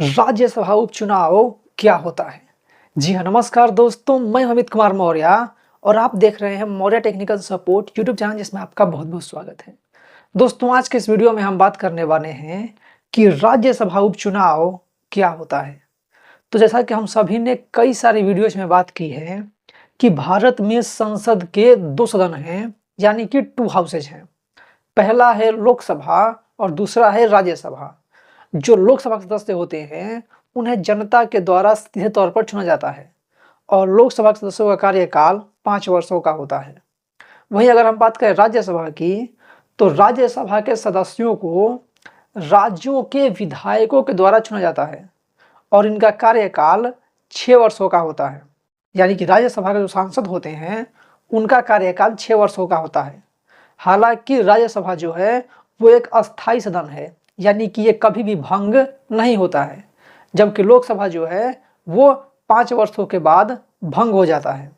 राज्यसभा उपचुनाव क्या होता है? जी हाँ, नमस्कार दोस्तों, मैं अमित कुमार मौर्य और आप देख रहे हैं Maurya technical support YouTube channel, जिसमें आपका बहुत बहुत स्वागत है। दोस्तों, आज के इस वीडियो में हम बात करने वाले हैं कि राज्यसभा उपचुनाव क्या होता है। तो जैसा कि हम सभी ने कई सारी वीडियोज में बात की है कि भारत में संसद के दो सदन हैं, यानी कि टू हाउसेज हैं। पहला है लोकसभा और दूसरा है राज्यसभा। जो लोकसभा के सदस्य होते हैं उन्हें जनता के द्वारा सीधे तौर पर चुना जाता है और लोकसभा के सदस्यों का कार्यकाल 5 वर्षों का होता है। वहीं अगर हम बात करें राज्यसभा की, तो राज्यसभा के सदस्यों को राज्यों के विधायकों के द्वारा चुना जाता है और इनका कार्यकाल 6 वर्षों का होता है। यानी कि राज्यसभा के जो सांसद होते हैं उनका कार्यकाल 6 वर्षों का होता है। हालांकि राज्यसभा जो है वो एक अस्थायी सदन है, यानी कि ये कभी भी भंग नहीं होता है, जबकि लोकसभा जो है वो 5 वर्षों के बाद भंग हो जाता है।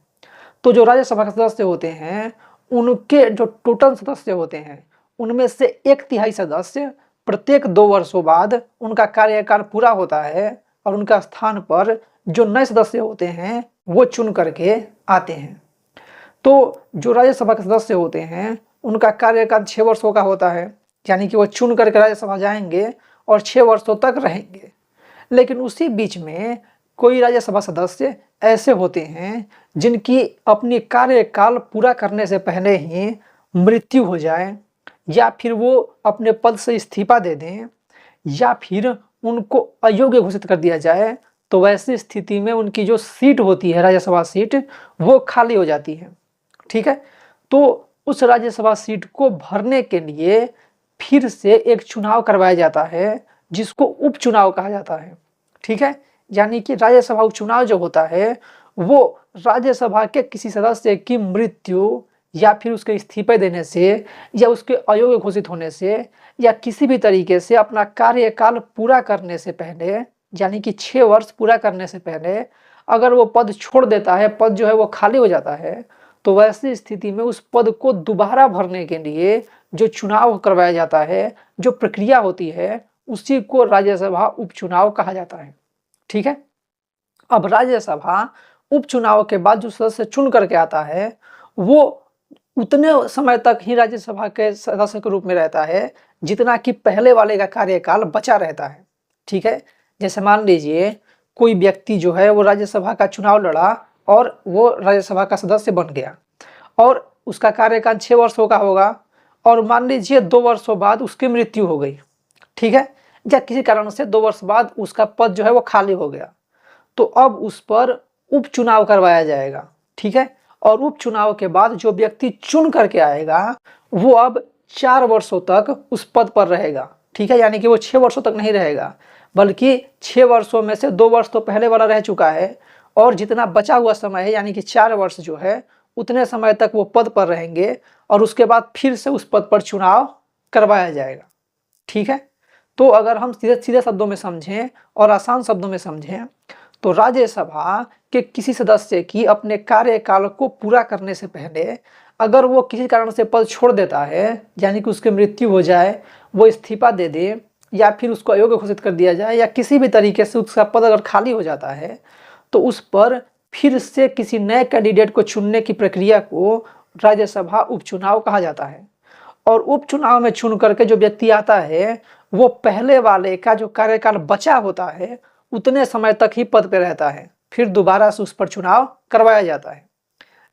तो जो राज्यसभा के सदस्य होते हैं उनके जो टोटल सदस्य होते हैं उनमें से 1/3 सदस्य प्रत्येक 2 वर्षों बाद उनका कार्यकाल पूरा होता है और उनका स्थान पर जो नए सदस्य होते हैं वो चुन करके आते हैं। तो जो राज्यसभा के सदस्य होते हैं उनका कार्यकाल 6 वर्षों का होता है, यानी कि वो चुन करके राज्यसभा जाएंगे और 6 वर्षों तक रहेंगे। लेकिन उसी बीच में कोई राज्यसभा सदस्य ऐसे होते हैं जिनकी अपनी कार्यकाल पूरा करने से पहले ही मृत्यु हो जाए, या फिर वो अपने पद से इस्तीफा दे दें, या फिर उनको अयोग्य घोषित कर दिया जाए। तो वैसी स्थिति में उनकी जो सीट होती है, राज्यसभा सीट, वो खाली हो जाती है। ठीक है, तो उस राज्यसभा सीट को भरने के लिए फिर से एक चुनाव करवाया जाता है जिसको उपचुनाव कहा जाता है। ठीक है, यानी कि राज्यसभा उपचुनाव जो होता है वो राज्यसभा के किसी सदस्य की मृत्यु या फिर उसके इस्तीफे देने से या उसके अयोग्य घोषित होने से या किसी भी तरीके से अपना कार्यकाल पूरा करने से पहले, यानी कि 6 वर्ष पूरा करने से पहले अगर वो पद छोड़ देता है, पद जो है वो खाली हो जाता है, तो वैसी स्थिति में उस पद को दोबारा भरने के लिए जो चुनाव करवाया जाता है, जो प्रक्रिया होती है, उसी को राज्यसभा उपचुनाव कहा जाता है। ठीक है, अब राज्यसभा उपचुनाव के बाद जो सदस्य चुन करके आता है वो उतने समय तक ही राज्यसभा के सदस्य के रूप में रहता है जितना कि पहले वाले का कार्यकाल बचा रहता है। ठीक है, जैसे मान लीजिए कोई व्यक्ति जो है वो राज्यसभा का चुनाव लड़ा और वो राज्यसभा का सदस्य बन गया और उसका कार्यकाल 6 वर्षों का होगा, और मान लीजिए 2 वर्षों बाद उसकी मृत्यु हो गई। ठीक है, या किसी कारण से 2 वर्ष बाद उसका पद जो है वो खाली हो गया, तो अब उस पर उपचुनाव करवाया जाएगा। ठीक है, और उपचुनाव के बाद जो व्यक्ति चुन करके आएगा वो अब 4 वर्षों तक उस पद पर रहेगा। ठीक है, यानी कि वो 6 वर्षों तक नहीं रहेगा, बल्कि 6 वर्षों में से 2 वर्ष तो पहले वाला रह चुका है और जितना बचा हुआ समय है, यानी कि 4 वर्ष जो है, उतने समय तक वो पद पर रहेंगे और उसके बाद फिर से उस पद पर चुनाव करवाया जाएगा। ठीक है, तो अगर हम सीधे सीधे शब्दों में समझें और आसान शब्दों में समझें तो राज्यसभा के किसी सदस्य की अपने कार्यकाल को पूरा करने से पहले अगर वो किसी कारण से पद छोड़ देता है, यानी कि उसकी मृत्यु हो जाए, वो इस्तीफा दे दे, या फिर उसको अयोग्य घोषित कर दिया जाए, या किसी भी तरीके से उसका पद अगर खाली हो जाता है, तो उस पर फिर से किसी नए कैंडिडेट को चुनने की प्रक्रिया को राज्यसभा उपचुनाव कहा जाता है। और उपचुनाव में चुन करके जो व्यक्ति आता है वो पहले वाले का जो कार्यकाल बचा होता है उतने समय तक ही पद पे रहता है, फिर दोबारा से उस पर चुनाव करवाया जाता है।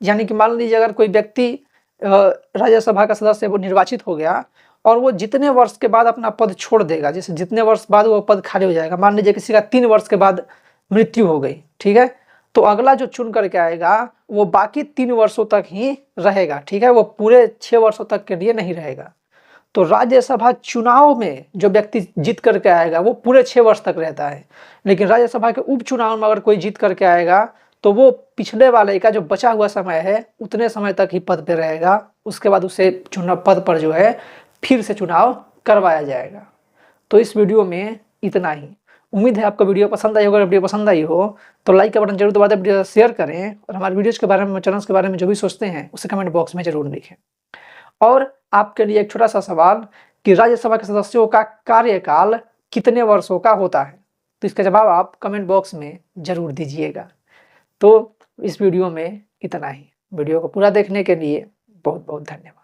यानी कि मान लीजिए अगर कोई व्यक्ति राज्यसभा का सदस्य वो निर्वाचित हो गया और वो जितने वर्ष के बाद अपना पद छोड़ देगा, जैसे जितने वर्ष बाद वो पद खाली हो जाएगा, मान लीजिए किसी का 3 वर्ष के बाद मृत्यु हो गई, ठीक है, तो अगला जो चुन करके आएगा वो बाकी 3 वर्षों तक ही रहेगा। ठीक है, वो पूरे 6 वर्षों तक के लिए नहीं रहेगा। तो राज्यसभा चुनाव में जो व्यक्ति जीत करके आएगा वो पूरे 6 वर्ष तक रहता है, लेकिन राज्यसभा के उपचुनाव में अगर कोई जीत करके आएगा तो वो पिछले वाले का जो बचा हुआ समय है उतने समय तक ही पद पे रहेगा, उसके बाद उसे चुनाव पद पर जो है फिर से चुनाव करवाया जाएगा। तो इस वीडियो में इतना ही। उम्मीद है आपको वीडियो पसंद आई होगा। वीडियो पसंद आई हो तो लाइक का बटन जरूर दबा दें, वीडियो शेयर करें और हमारे वीडियोज़ के बारे में, चैनल्स के बारे में जो भी सोचते हैं उसे कमेंट बॉक्स में जरूर लिखें। और आपके लिए एक छोटा सा सवाल कि राज्यसभा के सदस्यों का कार्यकाल कितने वर्षों का होता है? तो इसका जवाब आप कमेंट बॉक्स में ज़रूर दीजिएगा। तो इस वीडियो में इतना ही। वीडियो को पूरा देखने के लिए बहुत बहुत धन्यवाद।